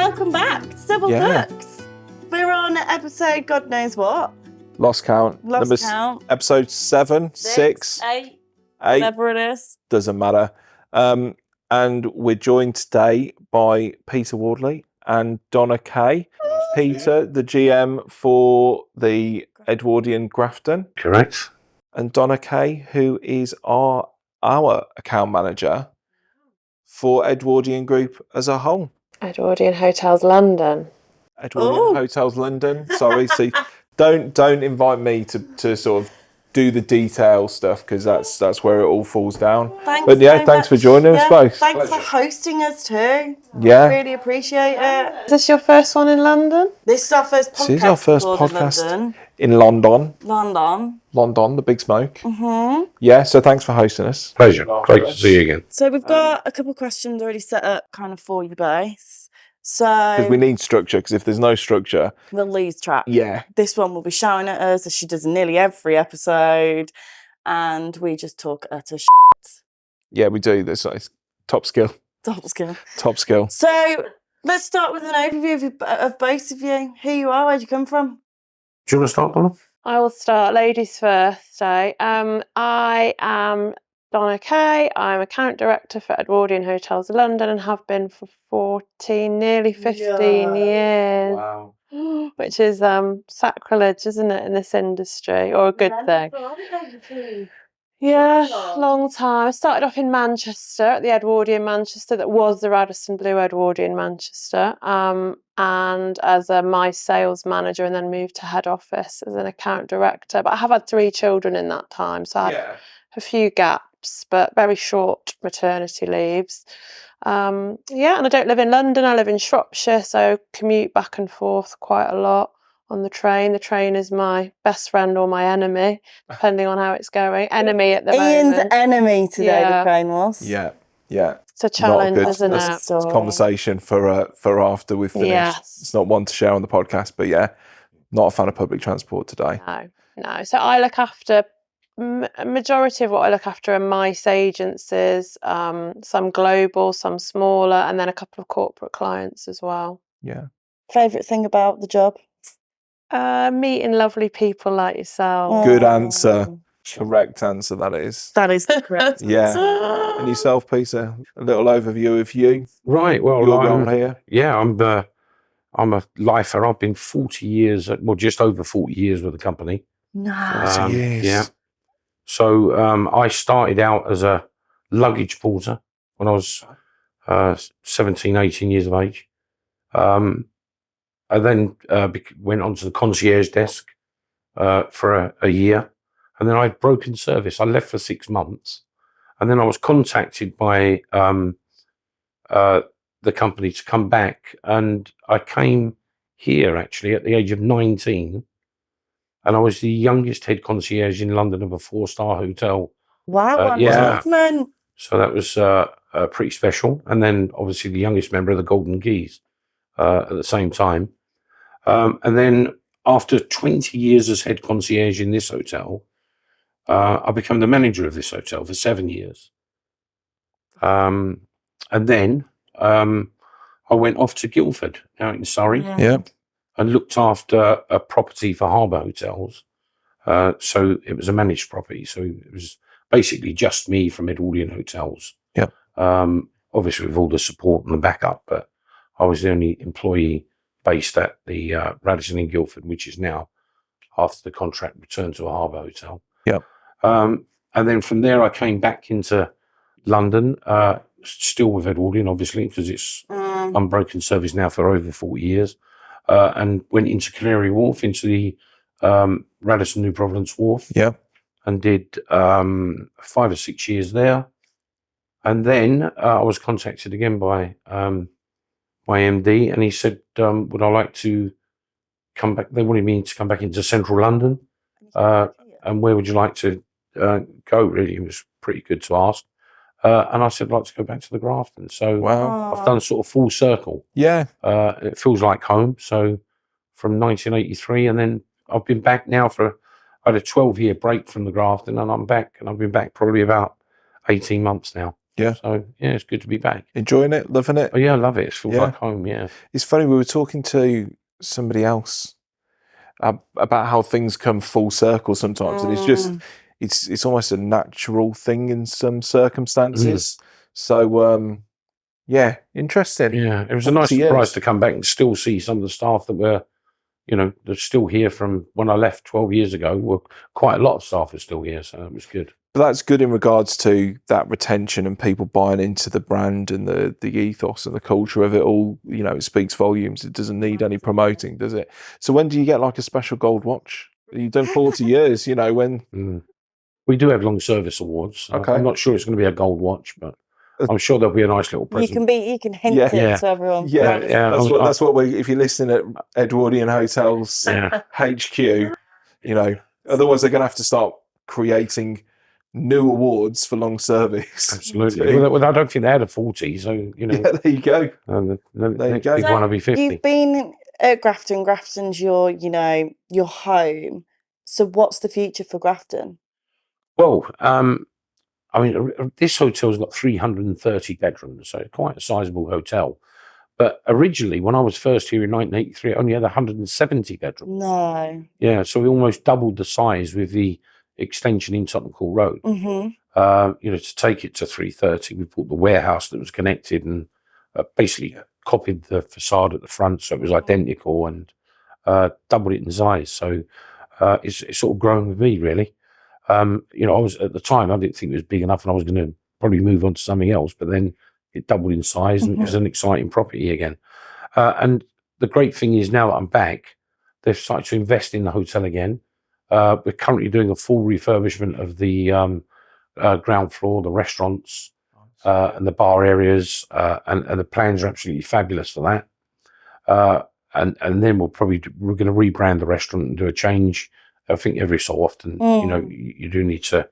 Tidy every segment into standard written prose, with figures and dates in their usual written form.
welcome back to Double Books. We're on episode God knows what. Lost count. Episode 7, 6, 8, whatever it is. Doesn't matter. And we're joined today by Peter Wardley and Donna Kay. Peter, the GM for the Edwardian Grafton. Correct. And Donna Kay, who is our account manager for Edwardian Group as a whole. Edwardian Hotels London. Edwardian Hotels London. Sorry, see, don't invite me to sort of do the detail stuff because that's where it all falls down. Thanks for joining us both. Thanks for hosting us too. Yeah, really appreciate it. Is this your first one in London? This is our first podcast. This is our first podcast in London. London, the big smoke. Mm-hmm. Yeah, so thanks for hosting us. Pleasure. Great to see you again. So we've got a couple of questions already set up kind of for you both. So because we need structure, because if there's no structure, we'll lose track. Yeah. This one will be shouting at us, as she does in nearly every episode, and we just talk utter shit. Yeah, we do. That's like top skill. Top skill. So let's start with an overview of both of you. Who you are, where do you come from? Do you want to start, Donna? I will start. Ladies first. I am Donna Kay. I'm account director for Edwardian Hotels London and have been for nearly 15 years. Wow. Which is sacrilege, isn't it, in this industry, or a good thing? Yeah, long time. I started off in Manchester at the Edwardian Manchester, that was the Radisson Blue Edwardian Manchester, and as my sales manager, and then moved to head office as an account director. But I have had 3 children in that time, so I had a few gaps, but very short maternity leaves. And I don't live in London, I live in Shropshire, so commute back and forth quite a lot on the train. The train is my best friend or my enemy, depending on how it's going. Enemy at the moment. Ian's enemy today, the train was. Yeah. It's a challenge, isn't it? It's a conversation for after we've finished. Yes. It's not one to share on the podcast, but not a fan of public transport today. No. So I look after... A majority of what I look after are MICE agencies, some global, some smaller, and then a couple of corporate clients as well. Yeah. Favourite thing about the job? Meeting lovely people like yourself. Good answer. Correct answer, that is. That is the correct answer. And yourself, Peter, a little overview of you. Right, well, your role here. Yeah, I'm a lifer. I've been 40 years, just over 40 years with the company. Nice. Yeah. So I started out as a luggage porter when I was 17, 18 years of age. I then went onto the concierge desk for a year. And then I had broken service. I left for 6 months. And then I was contacted by the company to come back. And I came here, actually, at the age of 19. And I was the youngest head concierge in London of a 4-star hotel. Wow, So that was pretty special. And then obviously the youngest member of the Golden Keys at the same time. And then after 20 years as head concierge in this hotel, I became the manager of this hotel for 7 years. And then I went off to Guildford out in Surrey. Yeah. And looked after a property for Harbour Hotels. So it was a managed property. So it was basically just me from Edwardian Hotels. Yeah. Obviously with all the support and the backup, but I was the only employee based at the Radisson in Guildford, which is now, after the contract, returned to a Harbour Hotel. Yeah. And then from there I came back into London, still with Edwardian, obviously, because it's unbroken service now for over 40 years. And went into Canary Wharf, into the Radisson New Providence Wharf. Yeah. And did 5 or 6 years there. And then I was contacted again by my MD, and he said, would I like to come back? They wanted me to come back into central London. And where would you like to go, really? It was pretty good to ask. And I said, I'd like to go back to the Grafton. So I've done sort of full circle. Yeah. It feels like home. So from 1983, and then I've been back now I had a 12-year break from the Grafton, and I'm back, and I've been back probably about 18 months now. Yeah. So yeah, it's good to be back. Enjoying it, loving it. Oh yeah, I love it. It feels Yeah. like home. Yeah. It's funny, we were talking to somebody else about how things come full circle sometimes, and it's just it's almost a natural thing in some circumstances. So yeah, interesting. Yeah, it was a nice 40 surprise years. to come back and still see some of the staff that were, you know, they're still here from when I left 12 years ago. Well, quite a lot of staff are still here, so it was good. But that's good in regards to that retention and people buying into the brand and the ethos and the culture of it all. You know, it speaks volumes. It doesn't need any promoting, does it? So when do you get like a special gold watch? You've done 40 years, you know, when... We do have long service awards. Okay. I'm not sure it's going to be a gold watch, but I'm sure there'll be a nice little present. You can hint it to everyone. Yeah. That's what we, if you're listening at Edwardian Hotels HQ, you know, otherwise they're going to have to start creating new awards for long service. Absolutely. Well, I don't think they had a 40, so, you know. Yeah, there you go. The There you go. big one will be 50. You've been at Grafton. Grafton's your home. So what's the future for Grafton? Well, I mean, this hotel's got 330 bedrooms, so it's quite a sizable hotel. But originally, when I was first here in 1983, it only had 170 bedrooms. No. Yeah, so we almost doubled the size with the extension in Tottenham Court Road. You know, to take it to 330, we bought the warehouse that was connected and basically copied the facade at the front, so it was identical, and doubled it in size. So it's sort of grown with me, really. You know, I was at the time, I didn't think it was big enough, and I was going to probably move on to something else. But then it doubled in size, and it was an exciting property again. And the great thing is, now that I'm back, they've started to invest in the hotel again. We're currently doing a full refurbishment of the ground floor, the restaurants, and the bar areas, and the plans are absolutely fabulous for that. And then we're going to rebrand the restaurant and do a change. I think every so often, you know, you do need to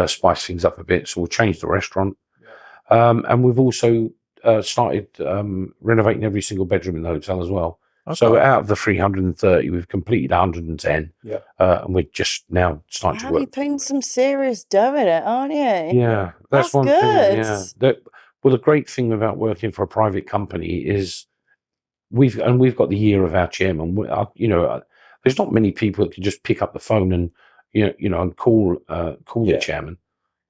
spice things up a bit. So we'll change the restaurant. And we've also started renovating every single bedroom in the hotel as well. Okay. So out of the 330, we've completed 110. Yeah. And we're just now starting to work. You're putting some serious dough in it, aren't you? Yeah. That's one good. thing. Yeah. Well, the great thing about working for a private company is we've got the year of our chairman. You know, there's not many people that can just pick up the phone and you know and call the chairman.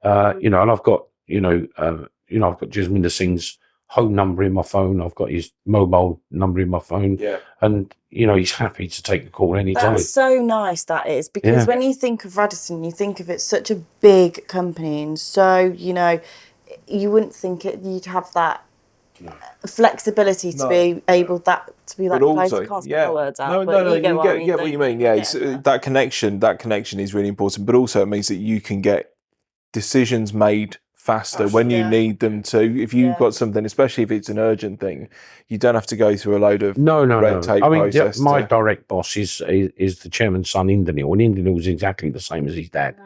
You know, and I've got I've got Jasminder Singh's home number in my phone. I've got his mobile number in my phone. Yeah. And you know, he's happy to take the call anytime. That's so nice, that is, because when you think of Radisson, you think of it such a big company, and so you know, you wouldn't think you'd have that flexibility to be able to be like, but also, I can't spell words out. No, you get what you mean. Yeah, it's, that connection is really important, but also it means that you can get decisions made faster when you need them to. If you've got something, especially if it's an urgent thing, you don't have to go through a load of red tape process. My direct boss is the chairman's son, Indanil, and Indanil was exactly the same as his dad.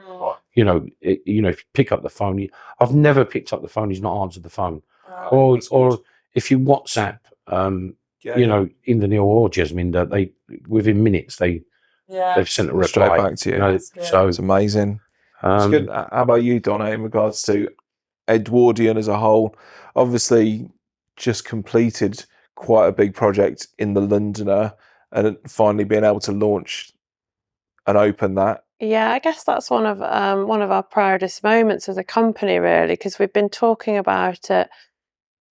You know, if you pick up the phone, I've never picked up the phone. He's not answered the phone. Or if you WhatsApp, you know, Indanil or Jasminder, they within minutes they've sent a reply straight back to you. You know, so it's amazing. It's good. How about you, Donna, in regards to Edwardian as a whole? Obviously, just completed quite a big project in the Londoner, and finally being able to launch and open that. Yeah, I guess that's one of our proudest moments as a company, really, because we've been talking about it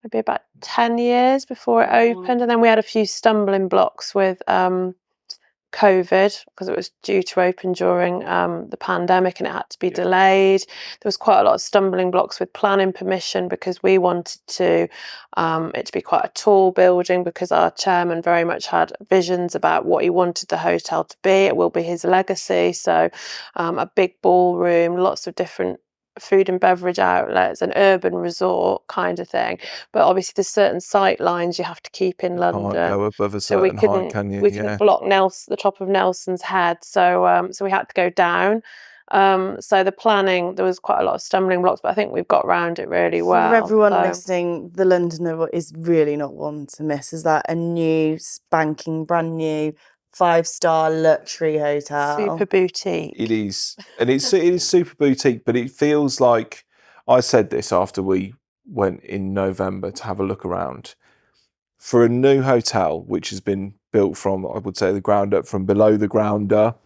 maybe about 10 years before it opened, and then we had a few stumbling blocks with COVID, because it was due to open during the pandemic and it had to be delayed. There was quite a lot of stumbling blocks with planning permission, because we wanted it to be quite a tall building, because our chairman very much had visions about what he wanted the hotel to be. It will be his legacy. So a big ballroom, lots of different food and beverage outlets, an urban resort kind of thing. But obviously there's certain sight lines you have to keep in London. Can't go above a certain height, can you? Mm. We couldn't block the top of Nelson's Head, so we had to go down. So the planning, there was quite a lot of stumbling blocks, but I think we've got around it really well. For everyone listening, the Londoner is really not one to miss. Is that a new, spanking, brand new 5-star luxury hotel? Super boutique. It is, and it is super boutique, but it feels like, I said this after we went in November to have a look around. For a new hotel, which has been built from, I would say, the ground up, from below the ground up,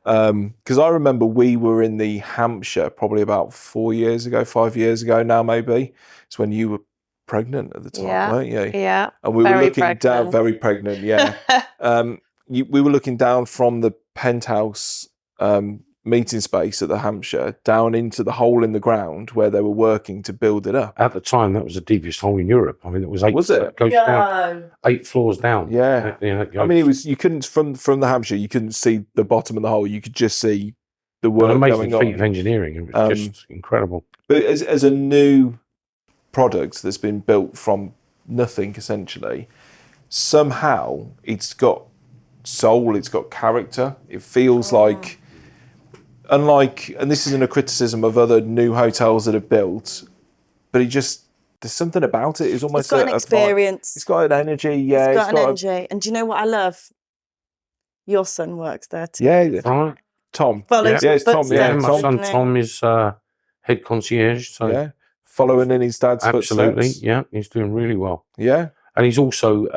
because I remember we were in the Hampshire probably about 5 years ago now, maybe. It's when you were pregnant at the time, weren't you? Yeah. And we were looking down, very pregnant, yeah. We were looking down from the penthouse meeting space at the Hampshire down into the hole in the ground where they were working to build it up. At the time, that was the deepest hole in Europe. I mean, it was 8. Was it? Goes down 8 floors down. Yeah. Goes, I mean, it was, you couldn't, from the Hampshire, you couldn't see the bottom of the hole. You could just see the work an amazing going on. feat of engineering. It was just incredible. But as a new product that's been built from nothing, essentially, somehow it's got soul, it's got character. It feels like, unlike, and this isn't a criticism of other new hotels that are built, but there's something about it. It's almost got an experience. It's got an energy. Yeah, it's got an energy. And do you know what I love? Your son works there too. Yeah, Right. Tom. Follows Yeah, it's Tom. Yeah, Yeah, my son Tom is head concierge. So yeah, following in his dad's absolutely, footsteps. yeah, he's doing really well. Yeah, and he's also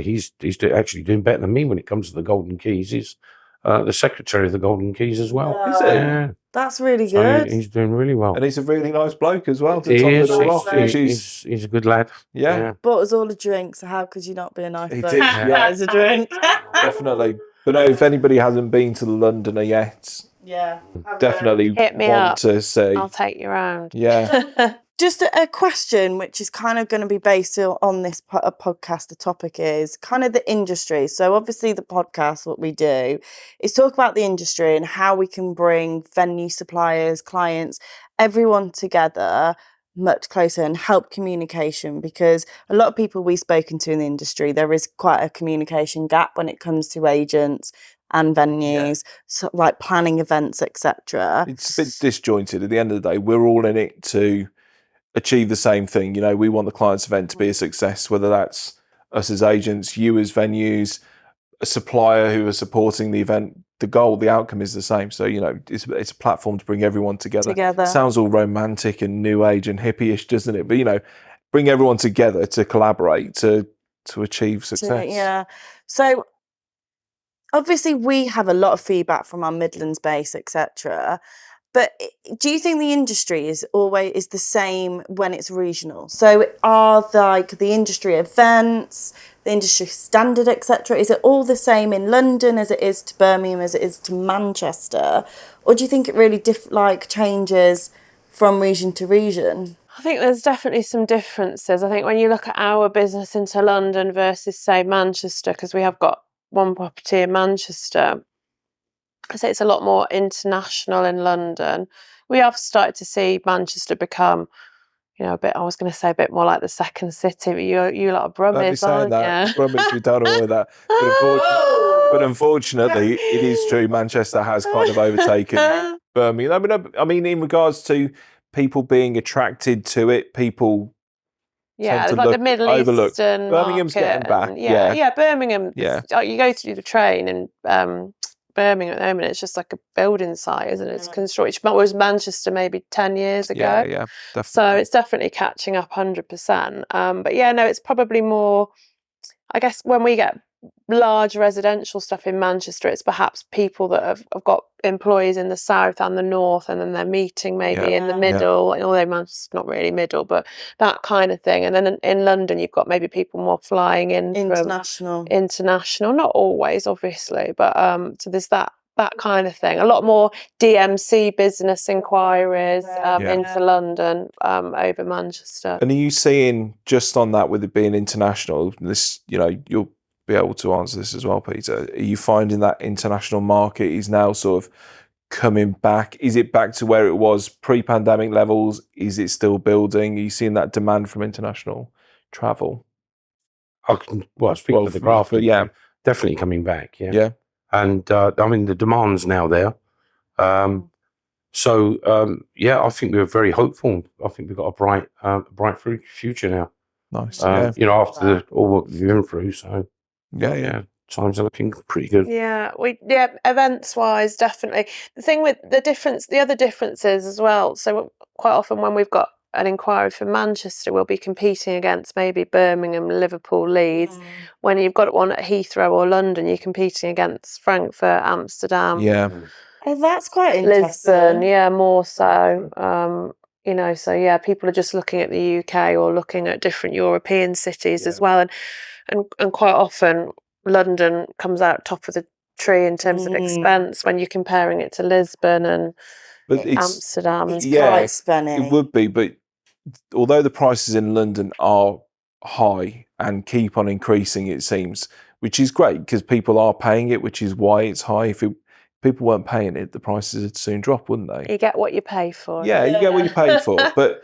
he's actually doing better than me when it comes to the Golden Keys. He's the secretary of the Golden Keys as well. Is it? Yeah, that's really so good. he's doing really well. and he's a really nice bloke as well. To He top is. it all off, He's a good lad. yeah, Bought us all a drink, so how could you not be a nice He bloke? did, yeah. As a drink. definitely. But no, if anybody hasn't been to the Londoner yet, Yeah. definitely Hit me want up. to see. I'll take you round. Yeah, Just a question, which is kind of going to be based on this podcast. The topic is kind of the industry. So obviously the podcast, what we do is talk about the industry and how we can bring venue suppliers, clients, everyone together much closer and help communication, because a lot of people we've spoken to in the industry, there is quite a communication gap when it comes to agents and venues, so like planning events, etc. it's a bit disjointed. At the end of the day, we're all in it to achieve the same thing. You know, we want the client's event to be a success, whether that's us as agents, you as venues, a supplier who are supporting the event. The goal, the outcome is the same. So, you know, it's a platform to bring everyone together. Sounds all romantic and new age and hippie-ish, doesn't it? But, you know, bring everyone together to collaborate to achieve success. Yeah. So obviously we have a lot of feedback from our Midlands base, etc. But do you think the industry is always the same when it's regional? So are the industry events, the industry standard, etc., is it all the same in London as it is to Birmingham, as it is to Manchester? Or do you think it really changes from region to region? I think there's definitely some differences. I think when you look at our business into London versus, say, Manchester, because we have got one property in Manchester, I say it's a lot more international in London. We have started to see Manchester become, you know, I was going to say a bit more like the second city, but you lot of Brummies, aren't you? Brummies, we don't know that. But unfortunately, it is true. Manchester has kind of overtaken Birmingham. I mean, in regards to people being attracted to it, people it's like the Middle Eastern Birmingham's market. getting back. Birmingham. Yeah. You go to do the train and Birmingham at the moment, it's just like a building site, isn't it? It's construction. Whereas Manchester maybe 10 years ago. Yeah, definitely. So it's definitely catching up 100%. But yeah, no, it's probably more, I guess, when we get large residential stuff in Manchester, it's perhaps people that have got employees in the south and the north, and then they're meeting maybe in the middle, although Manchester's not really middle, but that kind of thing. And then in London, you've got maybe people more flying in international, not always, obviously, but so there's that kind of thing. A lot more DMC business inquiries into London over Manchester. And are you seeing, just on that, with it being international, this, you know, you'll be able to answer this as well, Peter, are you finding that international market is now sort of coming back? Is it back to where it was pre-pandemic levels? Is it still building? Are you seeing that demand from international travel? I can speak for the Grafton, yeah, definitely coming back. Yeah. And I mean, the demand's now there. I think we're very hopeful. I think we've got a bright future now. Nice. You know, after all what we've been through. So yeah, times are looking pretty good. Yeah, events wise, definitely. The thing with the other differences as well. So quite often when we've got an inquiry for Manchester, we'll be competing against maybe Birmingham, Liverpool, Leeds. When you've got one at Heathrow or London, you're competing against Frankfurt, Amsterdam. Yeah. Oh, that's quite interesting. Lisbon, yeah, more so. You know, so yeah, people are just looking at the UK or looking at different European cities as well, and quite often London comes out top of the tree in terms of expense when you're comparing it to Lisbon and Amsterdam. It's quite stunning. It would be, but although the prices in London are high and keep on increasing, it seems, which is great because people are paying it, which is why it's high. If people weren't paying it, the prices would soon drop, wouldn't they? You get what you pay for. Yeah, you get what you pay for. But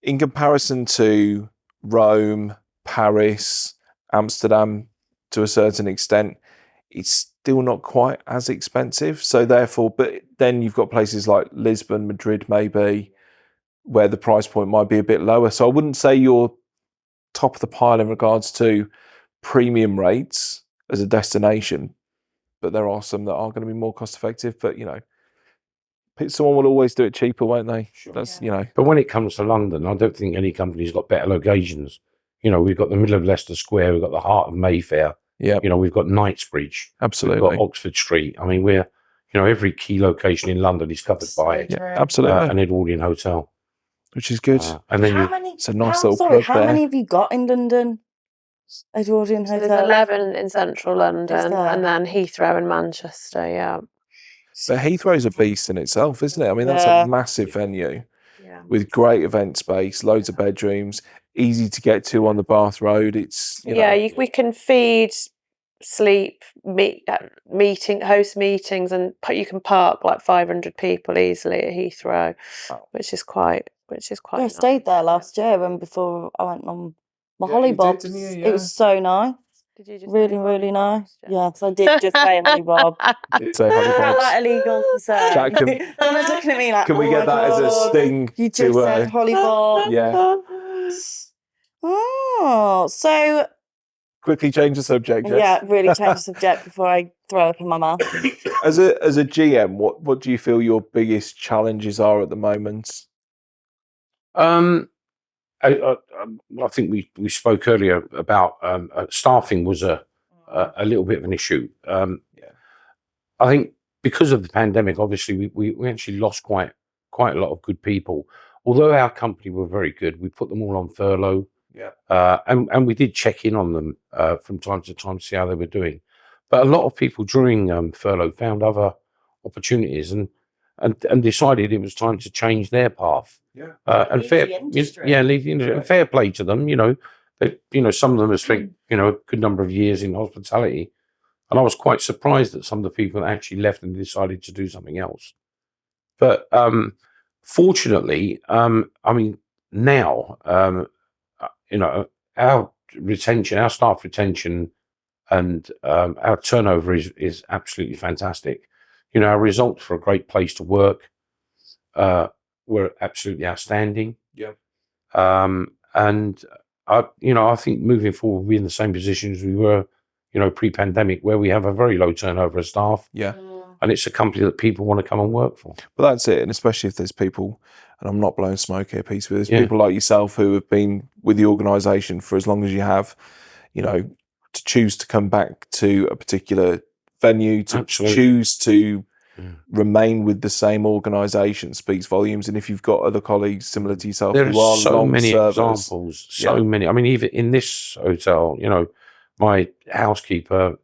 in comparison to Rome, Paris, Amsterdam, to a certain extent, it's still not quite as expensive. So therefore, but then you've got places like Lisbon, Madrid, maybe, where the price point might be a bit lower. So I wouldn't say you're top of the pile in regards to premium rates as a destination, but there are some that are going to be more cost effective. But, you know, someone will always do it cheaper, won't they? Sure. That's, you know. But when it comes to London, I don't think any company's got better locations. You know, we've got the middle of Leicester Square, we've got the heart of Mayfair. Yeah. You know, we've got Knightsbridge. Absolutely. We've got Oxford Street. I mean, you know, every key location in London is covered by absolutely. an Edwardian hotel. Which is good. And then it's a nice little plug how there. many have you got in London? Edwardian So Hotel? there's 11 in central London and then Heathrow and Manchester, yeah. But Heathrow's a beast in itself, isn't it? I mean, that's a massive venue with great event space, loads of bedrooms, easy to get to on the Bath Road. It's, you know. We can feed, sleep, host meetings, and you can park like 500 people easily at Heathrow, which is quite I nice. stayed there last year and before I went on my hollybobs. It was so nice. Did you just really, really nice? Yes, I did just say hollybob. Say hollybobs. Like illegal to say. Jack, Donna's looking at me like, can we get that as a sting? You just said hollybob. Yeah. Oh, so Quickly change the subject. Jess. yeah, really change the subject before I throw up in my mouth. As a GM, what do you feel your biggest challenges are at the moment? I think we spoke earlier about staffing was a little bit of an issue. I think because of the pandemic, obviously we actually lost quite a lot of good people. Although our company were very good, we put them all on furlough. Yeah. And we did check in on them from time to time to see how they were doing. But a lot of people during furlough found other opportunities and decided it was time to change their path. Yeah. And leave the industry. And fair play to them. You know, some of them have spent a good number of years in hospitality, and I was quite surprised that some of the people that actually left and decided to do something else. But fortunately, I mean, now our staff retention, and our turnover is absolutely fantastic. You know, our results for a great place to work were absolutely outstanding. Yeah. And I think moving forward, we're in the same position as we were, pre-pandemic, where we have a very low turnover of staff. Yeah. And it's a company that people want to come and work for. But that's it, and especially if there's people, and I'm not blowing smoke here, Peter, but there's people like yourself who have been with the organisation for as long as you have, to choose to come back to a particular venue, to choose to remain with the same organisation speaks volumes. And if you've got other colleagues similar to yourself there who are are so long many servers, examples, so many. I mean, even in this hotel, my housekeeper,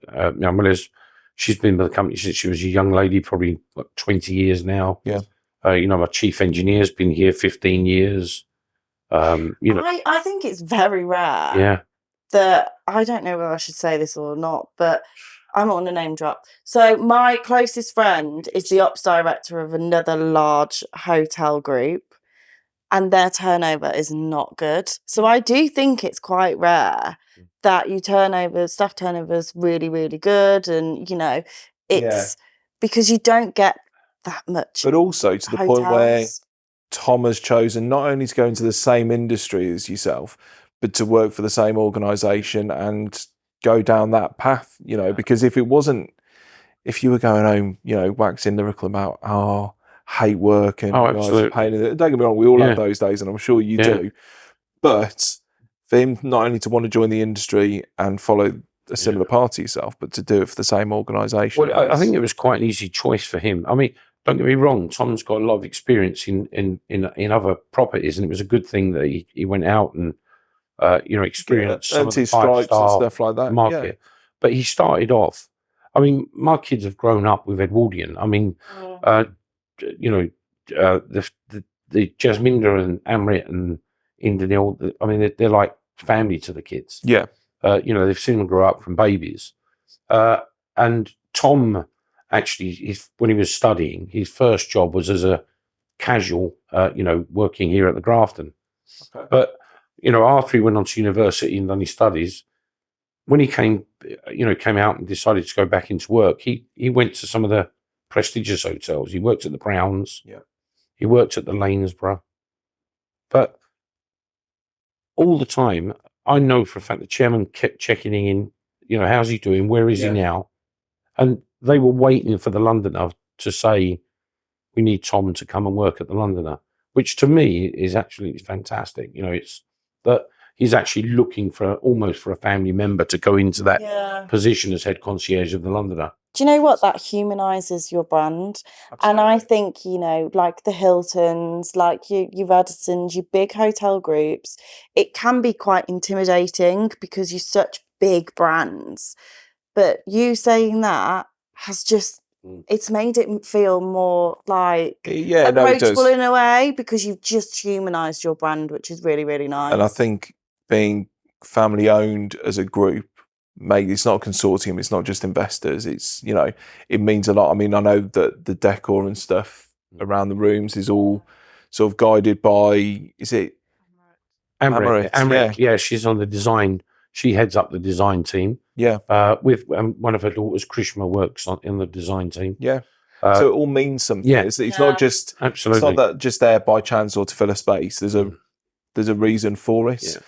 she's been with the company since she was a young lady, probably 20 years now. Yeah. My chief engineer's been here 15 years. I think it's very rare. Yeah. That I don't know whether I should say this or not, but I'm not on a name drop. So my closest friend is the ops director of another large hotel group, and their turnover is not good. So I do think it's quite rare that staff turnover is really, really good, and it's because you don't get that much. But also to the point where Tom has chosen not only to go into the same industry as yourself, but to work for the same organisation and go down that path, because if you were going home, waxing lyrical about, hate work and absolutely. pain in it. Don't get me wrong, we all have those days, and I'm sure you do. But for him not only to want to join the industry and follow a similar path to yourself, but to do it for the same organisation. Well, I think it was quite an easy choice for him. I mean, don't get me wrong, Tom's got a lot of experience in other properties, and it was a good thing that he went out and experienced some of the stripes and stuff like that market. But he started off. I mean, my kids have grown up with Edwardian. I mean, the Jasminda and Amrit and Indanil. I mean, they're like family to the kids. Yeah. They've seen them grow up from babies. And Tom, actually, when he was studying, his first job was as a casual, working here at the Grafton. Okay. But, after he went on to university and done his studies, when he came out and decided to go back into work, he went to some of the prestigious hotels. He worked at the Browns. Yeah. He worked at the Lanesborough. But all the time, I know for a fact the chairman kept checking in, how's he doing? Where is he now? And they were waiting for the Londoner to say, we need Tom to come and work at the Londoner, which to me is actually fantastic. It's that he's actually looking almost for a family member to go into that position as head concierge of the Londoner. Do you know what? That humanises your brand. Absolutely. And I think, like the Hiltons, like your Radissons, your big hotel groups, it can be quite intimidating because you're such big brands. But you saying that has just, it's made it feel more like approachable in a way, because you've just humanised your brand, which is really, really nice. And I think being family owned as a group, it's not a consortium, it's not just investors, it's, it means a lot. I mean, I know that the decor and stuff around the rooms is all sort of guided by, is it Amrit? Yeah, she's on the design. She heads up the design team. Yeah. With one of her daughters, Krishma, works in the design team. Yeah. So it all means something. Yeah. It's not just, absolutely. It's not that just there by chance or to fill a space. There's a reason for it. Yeah.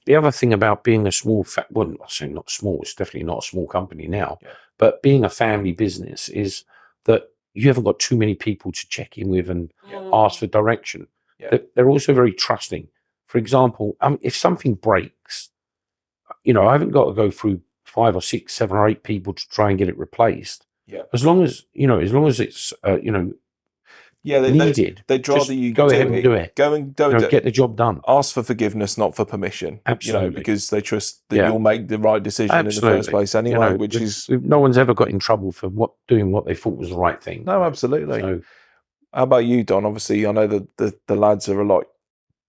The other thing about being a small, I'm saying not small, it's definitely not a small company now, but being a family business is that you haven't got too many people to check in with and ask for direction. Yeah. They're also very trusting. For example, if something breaks, I haven't got to go through 5 or 6, 7 or 8 people to try and get it replaced. Yeah. As long as it's, needed. They'd rather you go ahead and do it. Go and get the job done. Ask for forgiveness, not for permission. Absolutely. Because they trust that you'll make the right decision in the first place anyway. Which is no one's ever got in trouble for doing what they thought was the right thing. No, absolutely. So, how about you, Don? Obviously, I know that the lads are a lot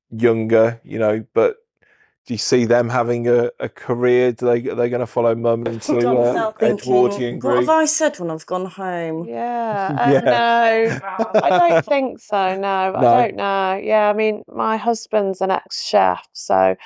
younger, but do you see them having a career? Are they going to follow mum into Edwardian group? What have I said when I've gone home? Yeah. No, I don't think so. No, I don't know. Yeah, I mean, my husband's an ex-chef, so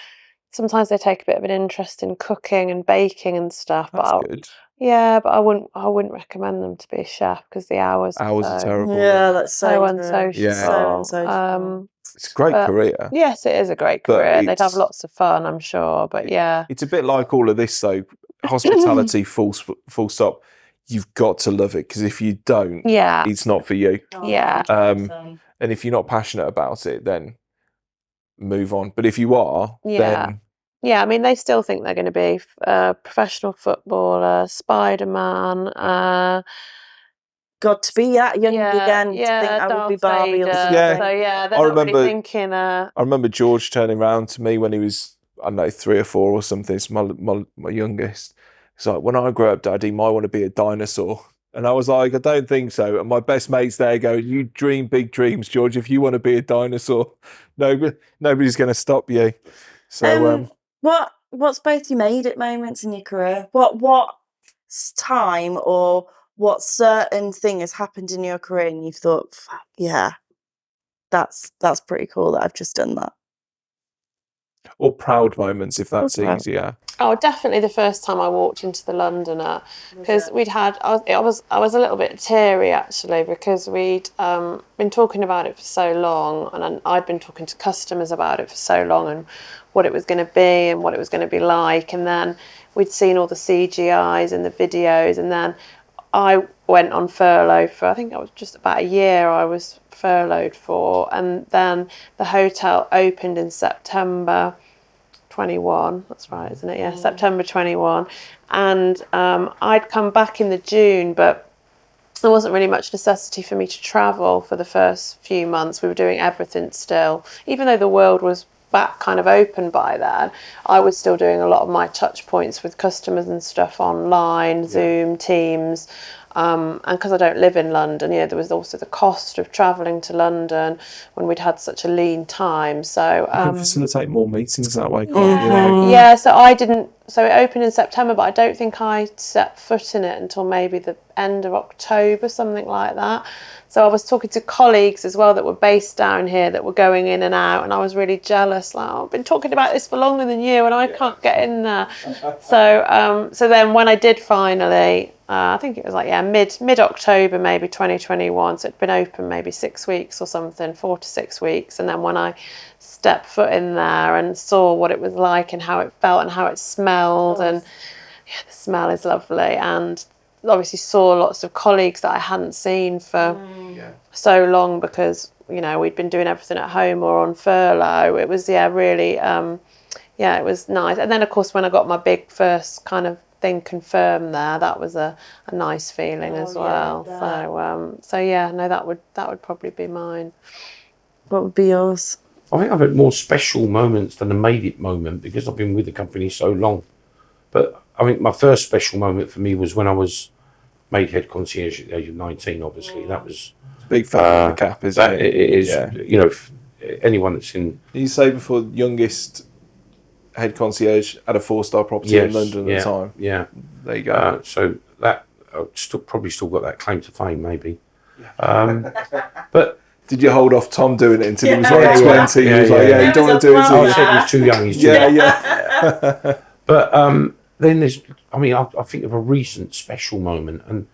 sometimes they take a bit of an interest in cooking and baking and stuff. That's good. Yeah, but I wouldn't recommend them to be a chef because the hours are terrible. Yeah, that's so unsocial. Yeah. So unsocial. It's a great career. Yes, it is a great career. They'd have lots of fun, I'm sure. But it's a bit like all of this, though. Hospitality, full stop. You've got to love it, because if you don't, it's not for you. Yeah. And if you're not passionate about it, then move on. But if you are, then I mean, they still think they're going to be a professional footballer, Spider-Man. God, to be that young again, to think I would be Barbie. So they're not really thinking. I remember George turning around to me when he was, I don't know, 3 or 4 or something. It's my youngest. He's like, when I grow up, Daddy, you might want to be a dinosaur. And I was like, I don't think so. And my best mate's there going, you dream big dreams, George. If you want to be a dinosaur, nobody's going to stop you. So, what's both you made at moments in your career? What time or what certain thing has happened in your career and you've thought, that's pretty cool that I've just done that? Or proud moments, if that's easier. Oh, definitely the first time I walked into the Londoner, because I was a little bit teary actually, because we'd been talking about it for so long, and I'd been talking to customers about it for so long, and what it was going to be and what it was going to be like, and then we'd seen all the CGIs and the videos, and then I went on furlough for, I think it was just about a year I was furloughed for, and then the hotel opened in September 21. That's right, isn't it? Yeah, September 21. And I'd come back in the June, but there wasn't really much necessity for me to travel for the first few months. We were doing everything still, even though the world was back kind of open by then. I was still doing a lot of my touch points with customers and stuff online, Zoom, Teams. And because I don't live in London, there was also the cost of travelling to London when we'd had such a lean time. So you can facilitate more meetings that way. Yeah, so I didn't. So it opened in September, but I don't think I set foot in it until maybe the end of October, something like that. So I was talking to colleagues as well that were based down here that were going in and out, and I was really jealous. Like, I've been talking about this for longer than you, and I can't get in there. So then when I did finally, I think it was like mid October maybe 2021. So it'd been open maybe 6 weeks or something, 4 to 6 weeks, and then when I stepped foot in there and saw what it was like and how it felt and how it smelled, and the smell is lovely, and obviously saw lots of colleagues that I hadn't seen for so long because we'd been doing everything at home or on furlough. It was really it was nice. And then of course when I got my big first kind of thing confirmed there, that was a nice feeling as well. That would probably be mine. What would be yours? I think I've had more special moments than a made it moment because I've been with the company so long. But I think my first special moment for me was when I was made head concierge at the age of 19, obviously. That was... Big feather in the cap, isn't it? It is, anyone that's in... You say before, youngest head concierge at a 4-star property in London at the time. Yeah. There you go. So that, I've probably still got that claim to fame, maybe. But... Did you hold off Tom doing it until he was like 20? He was like, you don't want to do it. I said he's too young, he's too young. Yeah. But then there's, I think of a recent special moment, and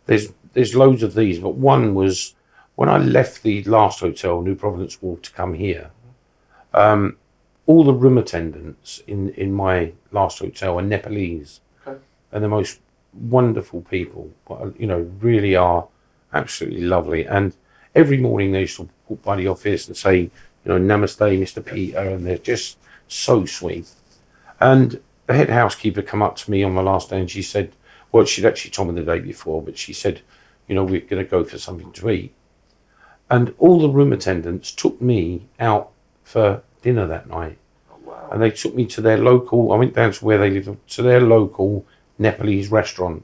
there's loads of these, but one was when I left the last hotel, New Providence Wharf, to come here. All the room attendants in my last hotel are Nepalese, and the most wonderful people. Really are absolutely lovely. And every morning they used to walk by the office and say, Namaste, Mr. Peter, and they're just so sweet. And the head housekeeper come up to me on my last day and she said, well, she'd actually told me the day before, but she said, we're going to go for something to eat. And all the room attendants took me out for dinner that night. Oh, wow. And they took me to their local, I went down to where they live, to their local Nepalese restaurant.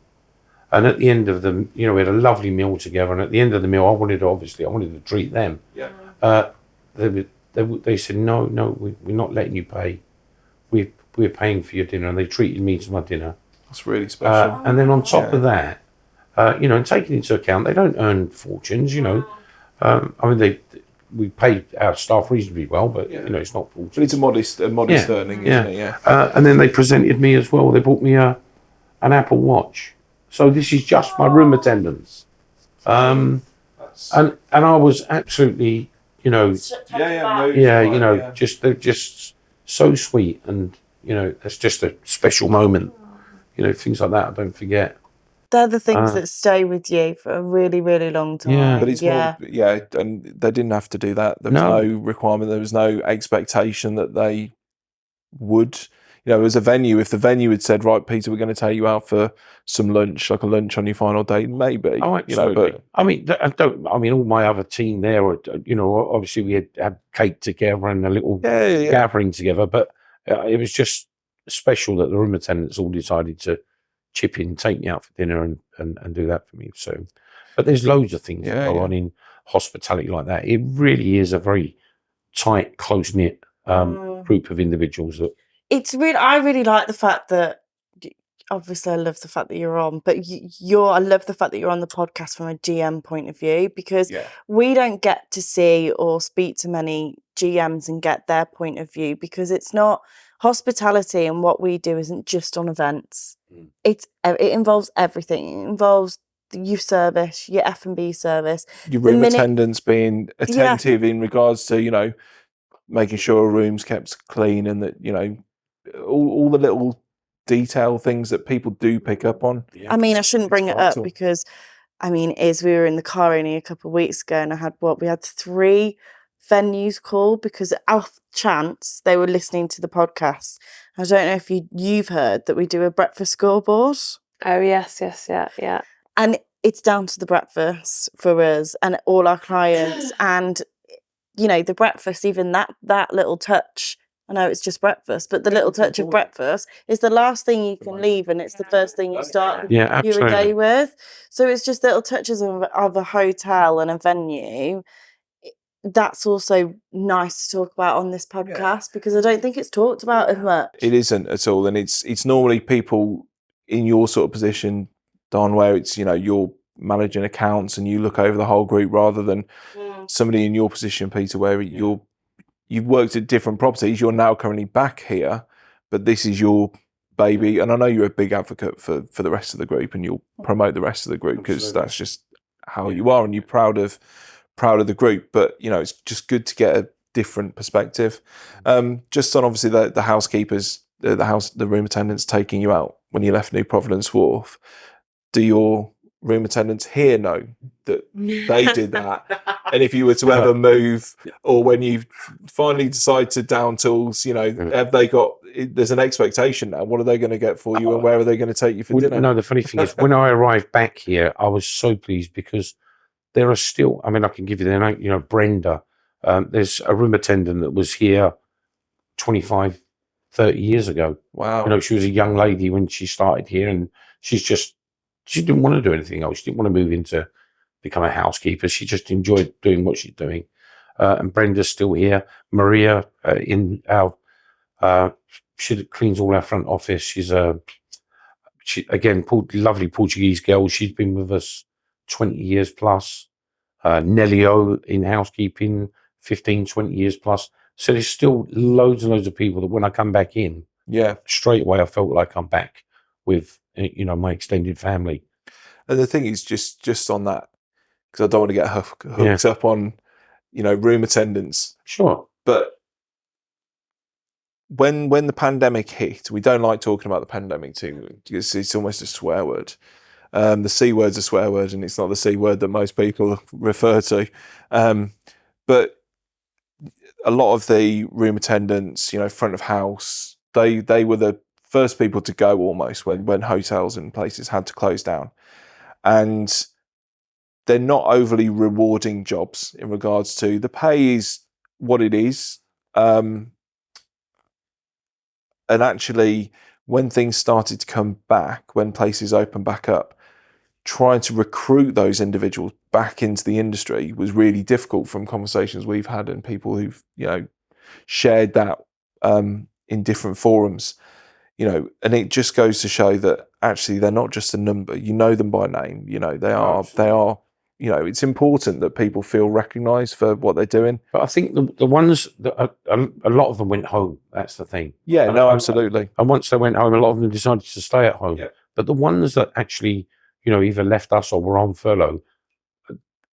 And at the end of the, we had a lovely meal together. And at the end of the meal, I wanted to treat them. Yeah. They said, no, we're not letting you pay. We're paying for your dinner. And they treated me to my dinner. That's really special. And then on top of that, and taking into account, they don't earn fortunes, we pay our staff reasonably well, but, it's not fortunes. But it's a modest earning, isn't it? Yeah. And then they presented me as well. They bought me an Apple Watch. So this is just my room attendants. And I was absolutely, they're just so sweet, and that's just a special moment. Things like that I don't forget. They're the things that stay with you for a really, really long time. Yeah. But it's more, and they didn't have to do that. There was no requirement. There was no expectation that they would. As a venue, if the venue had said, right, Peter, we're going to take you out for some lunch, like a lunch on your final day, maybe. Oh, absolutely. But all my other team there, obviously we had cake together and a little gathering together, but it was just special that the room attendants all decided to chip in, take me out for dinner and do that for me. So, but there's loads of things that go on in hospitality like that. It really is a very tight, close-knit group of individuals that... I really like the fact that, obviously I love the fact that you're on, but I love the fact that you're on the podcast from a GM point of view, because we don't get to see or speak to many GMs and get their point of view, because it's not hospitality, and what we do isn't just on events. It involves everything. It involves your service, your F&B service. Your room attendants being attentive in regards to, making sure a room's kept clean, and that, all the little detail things that people do pick up on. I mean, I shouldn't bring it up because is we were in the car only a couple of weeks ago, and we had 3 venues called because off chance they were listening to the podcast. I don't know if you've heard that we do a breakfast scoreboard. Oh yes, yeah. And it's down to the breakfast for us and all our clients. And, the breakfast, even that little touch, I know it's just breakfast, but the little touch of breakfast is the last thing you can leave, and it's the first thing you start your day with. So it's just little touches of a hotel and a venue. That's also nice to talk about on this podcast because I don't think it's talked about as much. It isn't at all, and it's normally people in your sort of position, Don, where it's you're managing accounts and you look over the whole group rather than somebody in your position, Peter, where you've worked at different properties. You're now currently back here, but this is your baby, and I know you're a big advocate for the rest of the group, and you'll promote the rest of the group because that's just how you are, and you're proud of the group. But it's just good to get a different perspective. Just on obviously the housekeepers, the room attendants taking you out when you left New Providence Wharf. Do your room attendants here know that they did that? And if you were to ever move, or when you finally decide to down tools, have they got? There's an expectation now. What are they going to get for you, and where are they going to take you for dinner? No, the funny thing is, when I arrived back here, I was so pleased because there are still. I can give you their name. Brenda. There's a room attendant that was here 25, 30 years ago. Wow. She was a young lady when she started here, and she didn't want to do anything else. She didn't want to move into become a housekeeper. She just enjoyed doing what she's doing. And Brenda's still here. Maria in our she cleans all our front office. She's lovely Portuguese girl. She's been with us 20 years plus. Nellio in housekeeping, 15, 20 years plus. So there's still loads and loads of people that when I come back in, straight away I felt like I'm back with my extended family. And the thing is, just on that, because I don't want to get hooked up on room attendants. Sure. But when the pandemic hit, we don't like talking about the pandemic too, because it's almost a swear word. The C word's a swear word, and it's not the C word that most people refer to. But a lot of the room attendants, front of house, they were the first people to go almost when hotels and places had to close down. And they're not overly rewarding jobs in regards to the pay is what it is. And actually, when things started to come back, when places opened back up, trying to recruit those individuals back into the industry was really difficult from conversations we've had and people who've, shared that in different forums. And it just goes to show that actually they're not just a number. You know them by name. They are. It's important that people feel recognised for what they're doing. But I think the ones that a lot of them went home. That's the thing. Yeah, absolutely. And once they went home, a lot of them decided to stay at home. Yeah. But the ones that actually, either left us or were on furlough,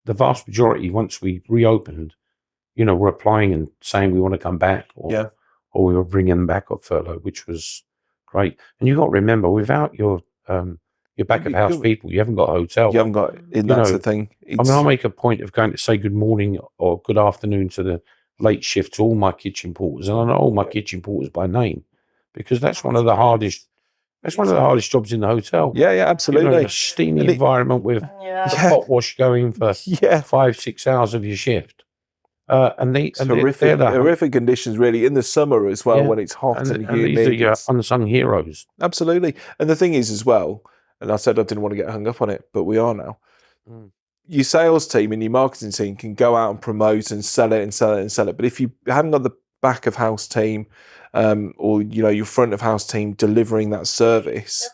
the vast majority, once we reopened, were applying and saying we want to come back, or we were bringing them back off furlough, which was great. And you've got to remember, without your back of house people, you haven't got a hotel. You haven't got, that's the thing. I make a point of going to say good morning or good afternoon to the late shift to all my kitchen porters, and I know all my kitchen porters by name because that's one of the hardest. That's one of the hardest jobs in the hotel. Yeah, absolutely. A steamy environment with the pot wash going for 5-6 hours of your shift. Horrific conditions, really, in the summer as well, when it's hot and humid. These are your unsung heroes. Absolutely. And the thing is as well, and I said I didn't want to get hung up on it, but we are now. Your sales team and your marketing team can go out and promote and sell it and sell it and sell it. But if you haven't got the back of house team or your front of house team delivering that service,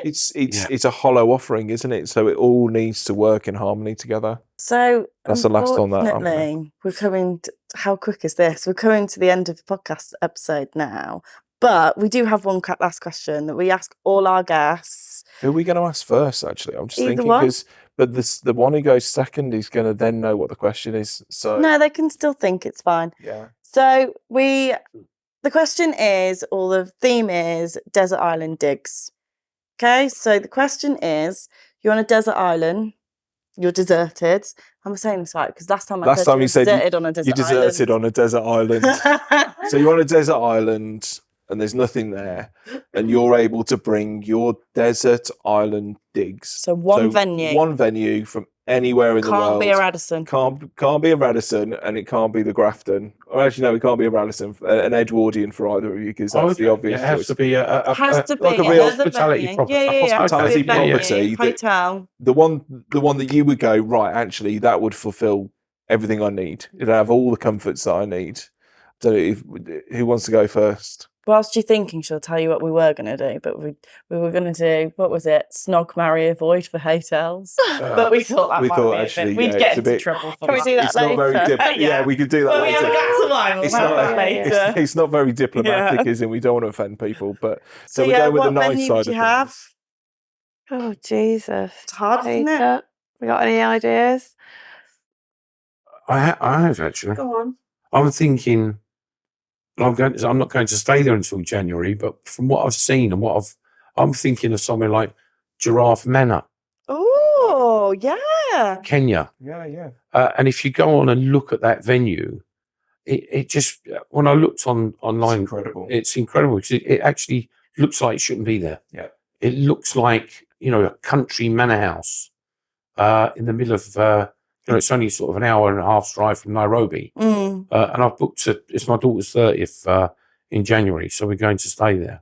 it's a hollow offering, isn't it? So it all needs to work in harmony together. So that's the last on that. Unfortunately, we're coming. How quick is this? We're coming to the end of the podcast episode now. But we do have one last question that we ask all our guests. Who are we going to ask first, actually? I'm just thinking because the one who goes second is going to then know what the question is. So no, they can still think it's fine. Yeah. So the question is, or the theme is, desert island digs. Okay, so the question is, you're on a desert island, You're deserted. I'm saying this right because last time you said deserted on a desert you deserted on a desert island. So you're on a desert island and there's nothing there, and you're able to bring your desert island digs. So one venue from anywhere in the world. Can't be a Radisson. Can't be a Radisson, and it can't be the Grafton. Or actually, no, it can't be a Radisson, an Edwardian for either of you, because that's the obvious. It has to be a real hospitality property. Hospitality property. Hotel. The one that you would go, right, actually, that would fulfil everything I need. It'd have all the comforts that I need. So who wants to go first? Whilst you're thinking, she'll tell you what we were going to do, but we were going to do, what was it? Snog, marry, avoid for hotels. But we thought we'd get into trouble for that. Can we do that later? Not very yeah, we could do that later. We have a glass of wine, we'll have that later. It's not very diplomatic, is it? We don't want to offend people. But so we go with the nice side of things. Have? Oh, Jesus. It's hard, isn't it? We got any ideas? I have, actually. Go on. I'm thinking... I'm not going to stay there until January, but from what I've seen and I'm thinking of somewhere like Giraffe Manor. Oh, yeah. Kenya. Yeah. And if you go on and look at that venue, it just, when I looked online, it's incredible because it actually looks like it shouldn't be there. Yeah. It looks like, a country manor house in the middle of, it's only sort of an hour and a half's drive from Nairobi. And I've booked it's my daughter's 30th in January, so we're going to stay there.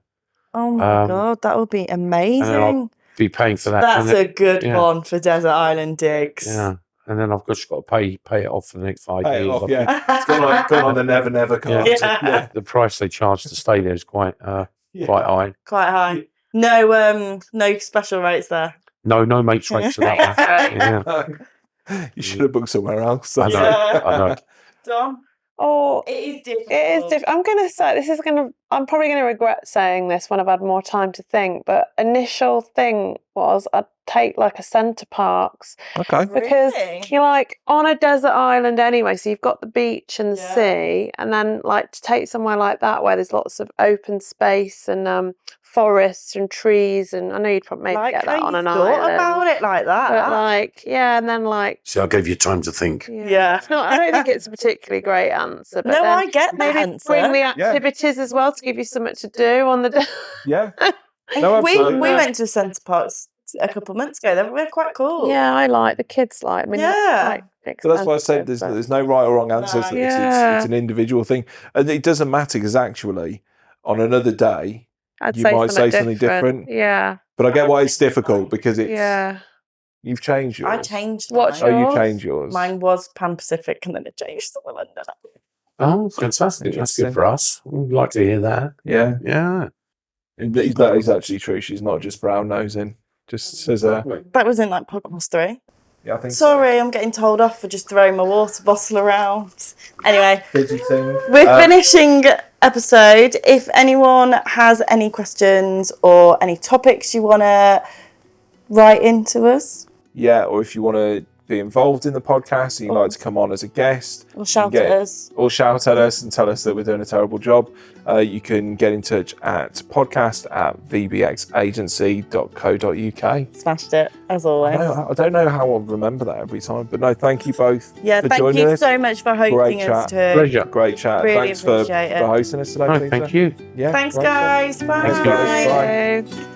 Oh my God, that would be amazing. And then I'll be paying for that. That's a good one for desert island digs. Yeah. And then I've just got to pay it off for the next 5 years. It off, yeah. It's gone on the never card. Yeah. The price they charge to stay there is quite high. Quite high. No special rates there. No mates rates for that one. You should have booked somewhere else. I know. Dom? Oh, it is difficult. It is difficult. I'm going to say I'm probably going to regret saying this when I've had more time to think, but initial thing was I'd take like a centre parks. Okay. Because you're like on a desert island anyway, so you've got the beach and the sea, and then like to take somewhere like that where there's lots of open space and forests and trees, and I know you'd probably maybe get that on an island. Thought about it like that. But and then So I gave you time to think. Yeah. It's not, I don't think it's a particularly great answer. But no, I get that maybe answer. Bring the activities as well to give you something to do on the day. Yeah. No, we went to Centre Parks a couple of months ago. They were quite cool. Yeah, I like the kids. So that's why I said there's no right or wrong answer. It's an individual thing, and it doesn't matter because actually, on another day, you might say something different. Yeah, but I get why it's difficult because it's you've changed yours. I changed. What's mine. yours? You changed yours. Mine was Pan Pacific, and then it changed to London. Oh, fantastic! That's good for us. We'd like to hear that. Yeah. That is actually true. She's not just brown nosing. Just as a... That was in like podcast 3. Yeah, I think Sorry, I'm getting told off for just throwing my water bottle around. Anyway, fidgeting. We're finishing episode. If anyone has any questions or any topics you want to write into us. Yeah, or if you want to be involved in the podcast and you'd like to come on as a guest. Or shout at us. Or shout at us and tell us that we're doing a terrible job. You can get in touch at podcast@vbxagency.co.uk. Smashed it, as always. I don't know how I'll remember that every time, but no, thank you both for thank you so much for hosting us too. Pleasure. Great chat. Really Thanks for hosting us today, Peter. Thank you. Yeah, thanks, guys. Bye. Thanks, guys. Bye. Bye.